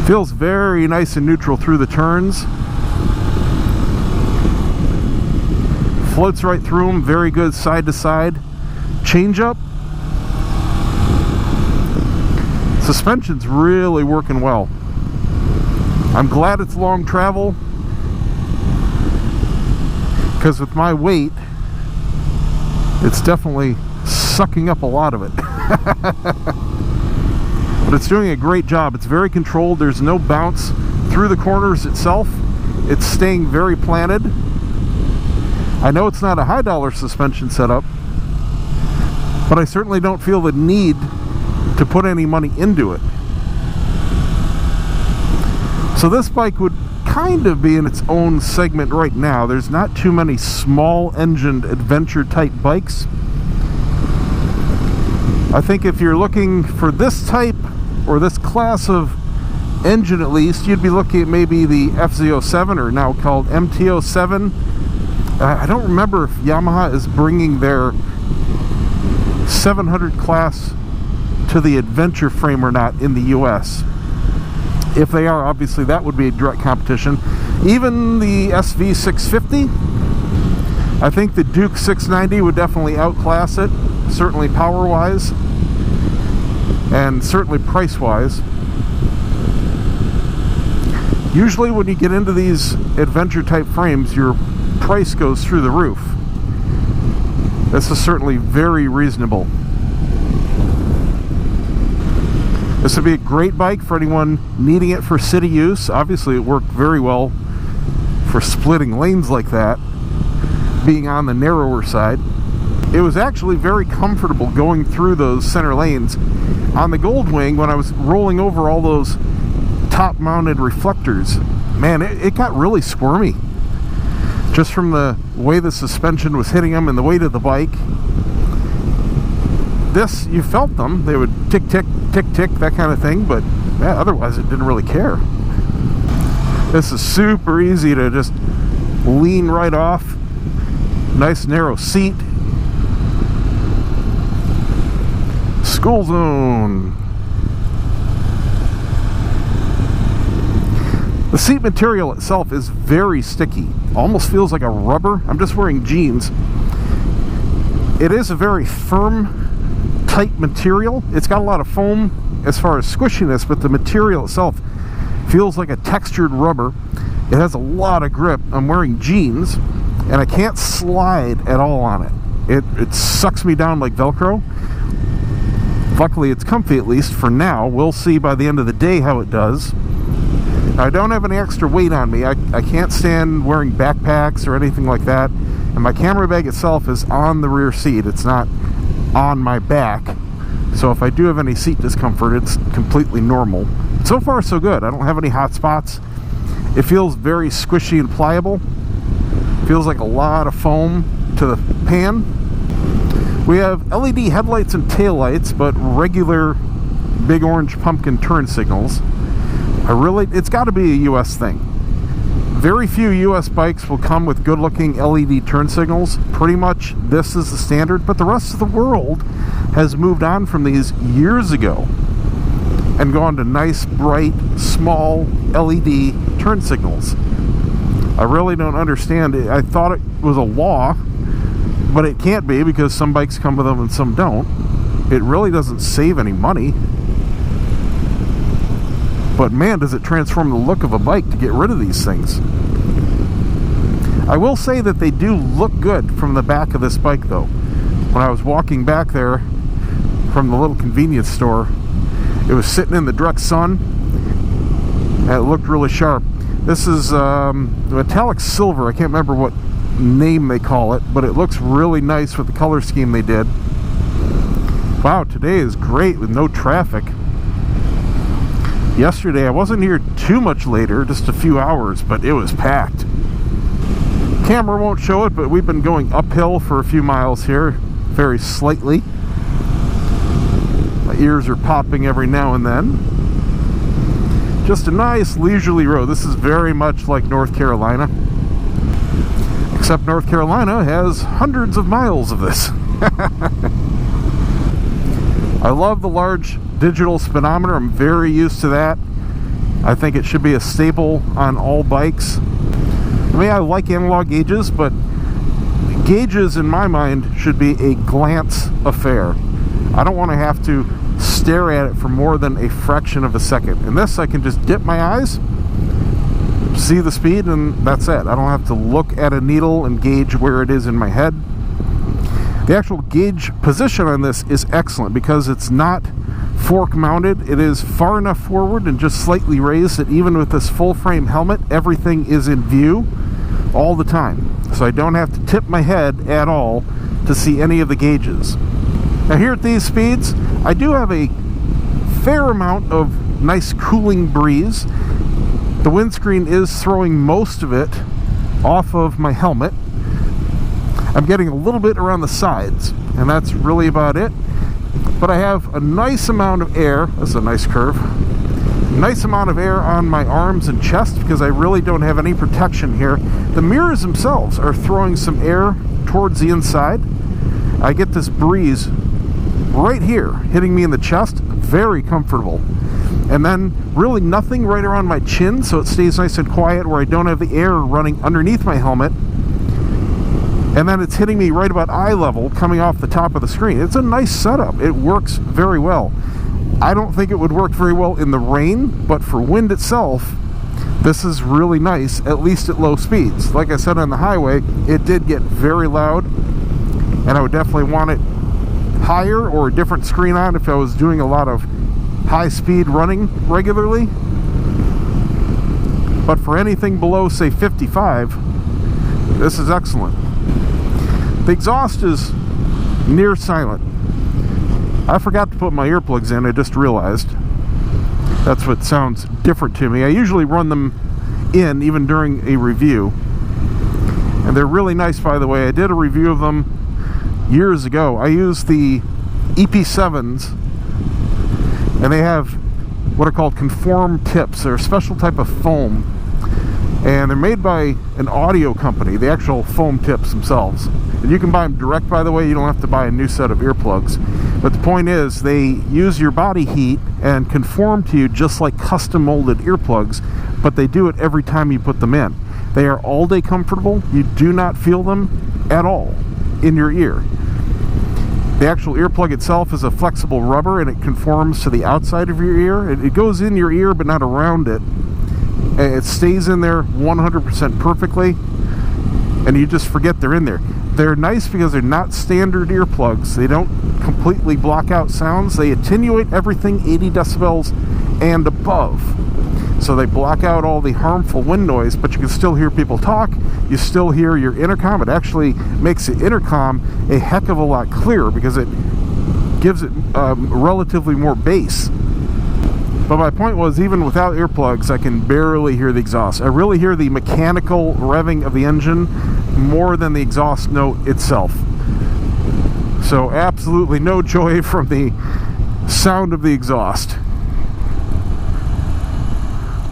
Feels very nice and neutral through the turns. Floats right through them, very good side to side. Change up. Suspension's really working well. I'm glad it's long travel, because with my weight, it's definitely sucking up a lot of it. But it's doing a great job. It's very controlled. There's no bounce through the corners itself. It's staying very planted. I know it's not a high dollar suspension setup, but I certainly don't feel the need to put any money into it. So this bike would kind of be in its own segment right now. There's not too many small engined adventure type bikes. I think if you're looking for this type or this class of engine, at least, you'd be looking at maybe the FZ07, or now called MT07. I don't remember if Yamaha is bringing their 700 class to the adventure frame or not in the US. If they are, obviously that would be a direct competition. Even the SV650, I think the Duke 690 would definitely outclass it, certainly power wise and certainly price wise. Usually when you get into these adventure type frames, your price goes through the roof. This is certainly very reasonable. This would be a great bike for anyone needing it for city use. Obviously it worked very well for splitting lanes like that, being on the narrower side. It was actually very comfortable going through those center lanes. On the Goldwing, when I was rolling over all those top mounted reflectors, man, it got really squirmy. Just from the way the suspension was hitting them and the weight of the bike. This, you felt them. They would tick, tick, tick, tick, that kind of thing, but yeah, otherwise it didn't really care. This is super easy to just lean right off. Nice narrow seat. School zone. The seat material itself is very sticky. Almost feels like a rubber. I'm just wearing jeans. It is a very firm, tight material. It's got a lot of foam as far as squishiness, but the material itself feels like a textured rubber. It has a lot of grip. I'm wearing jeans, and I can't slide at all on it. It sucks me down like Velcro. Luckily, it's comfy, at least for now. We'll see by the end of the day how it does. I don't have any extra weight on me. I can't stand wearing backpacks or anything like that. And my camera bag itself is on the rear seat. It's not on my back. So if I do have any seat discomfort, it's completely normal. So far, so good. I don't have any hot spots. It feels very squishy and pliable. Feels like a lot of foam to the pan. We have LED headlights and taillights, but regular big orange pumpkin turn signals. It's got to be a US thing. Very few US bikes will come with good looking LED turn signals. Pretty much this is the standard, but the rest of the world has moved on from these years ago and gone to nice, bright, small LED turn signals. I really don't understand it. I thought it was a law, but it can't be because some bikes come with them and some don't. It really doesn't save any money. But man, does it transform the look of a bike to get rid of these things. I will say that they do look good from the back of this bike though. When I was walking back there from the little convenience store, it was sitting in the direct sun and it looked really sharp. This is metallic silver. I can't remember what name they call it, but it looks really nice with the color scheme they did. Wow, today is great with no traffic. Yesterday I wasn't here too much later, just a few hours, but it was packed. Camera won't show it, but we've been going uphill for a few miles here, very slightly. My ears are popping every now and then. Just a nice leisurely road. This is very much like North Carolina, except North Carolina has hundreds of miles of this. I love the large digital speedometer. I'm very used to that. I think it should be a staple on all bikes. I mean, I like analog gauges, but gauges in my mind should be a glance affair. I don't want to have to stare at it for more than a fraction of a second. In this, I can just dip my eyes, see the speed, and that's it. I don't have to look at a needle and gauge where it is in my head. The actual gauge position on this is excellent because it's not fork mounted. It is far enough forward and just slightly raised that even with this full frame helmet, everything is in view all the time. So I don't have to tip my head at all to see any of the gauges. Now here at these speeds, I do have a fair amount of nice cooling breeze. The windscreen is throwing most of it off of my helmet. I'm getting a little bit around the sides, and that's really about it. But I have a nice amount of air. That's a nice curve. Nice amount of air on my arms and chest because I really don't have any protection here. The mirrors themselves are throwing some air towards the inside. I get this breeze right here hitting me in the chest. Very comfortable. And then really nothing right around my chin, so it stays nice and quiet where I don't have the air running underneath my helmet. And then it's hitting me right about eye level coming off the top of the screen. It's a nice setup. It works very well. I don't think it would work very well in the rain, but for wind itself, this is really nice, at least at low speeds. Like I said on the highway, it did get very loud, and I would definitely want it higher or a different screen on if I was doing a lot of high speed running regularly. But for anything below, say 55, this is excellent. The exhaust is near silent. I forgot to put my earplugs in, I just realized. That's what sounds different to me. I usually run them in even during a review. And they're really nice, by the way. I did a review of them years ago. I use the EP7s, and they have what are called conform tips. They're a special type of foam, and they're made by an audio company, the actual foam tips themselves. And you can buy them direct, by the way. You don't have to buy a new set of earplugs. But the point is, they use your body heat and conform to you just like custom molded earplugs, but they do it every time you put them in. They are all day comfortable. You do not feel them at all in your ear. The actual earplug itself is a flexible rubber, and it conforms to the outside of your ear. It goes in your ear but not around it. It stays in there 100% perfectly, and you just forget they're in there. They're nice because they're not standard earplugs. They don't completely block out sounds. They attenuate everything 80 decibels and above. So they block out all the harmful wind noise, but you can still hear people talk. You still hear your intercom. It actually makes the intercom a heck of a lot clearer because it gives it relatively more bass. But my point was, even without earplugs, I can barely hear the exhaust. I really hear the mechanical revving of the engine more than the exhaust note itself. So absolutely no joy from the sound of the exhaust.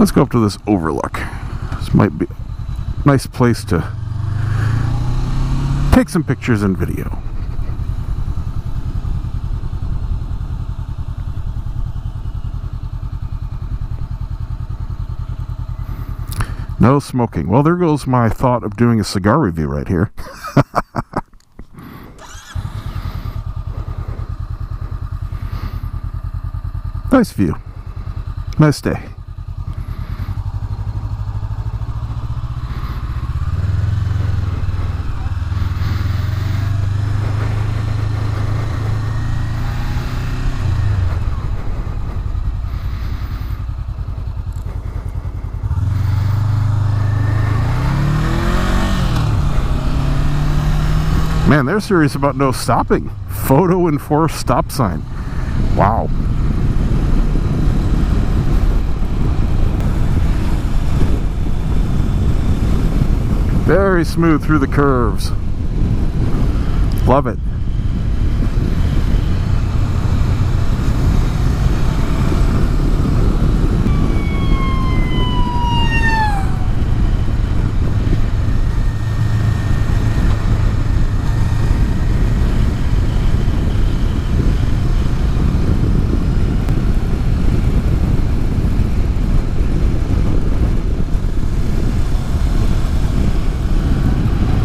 Let's go up to this overlook. This might be a nice place to take some pictures and video. No smoking. Well, there goes my thought of doing a cigar review right here. Nice view. Nice day. Man, they're serious about no stopping. Photo enforced stop sign. Wow. Very smooth through the curves. Love it.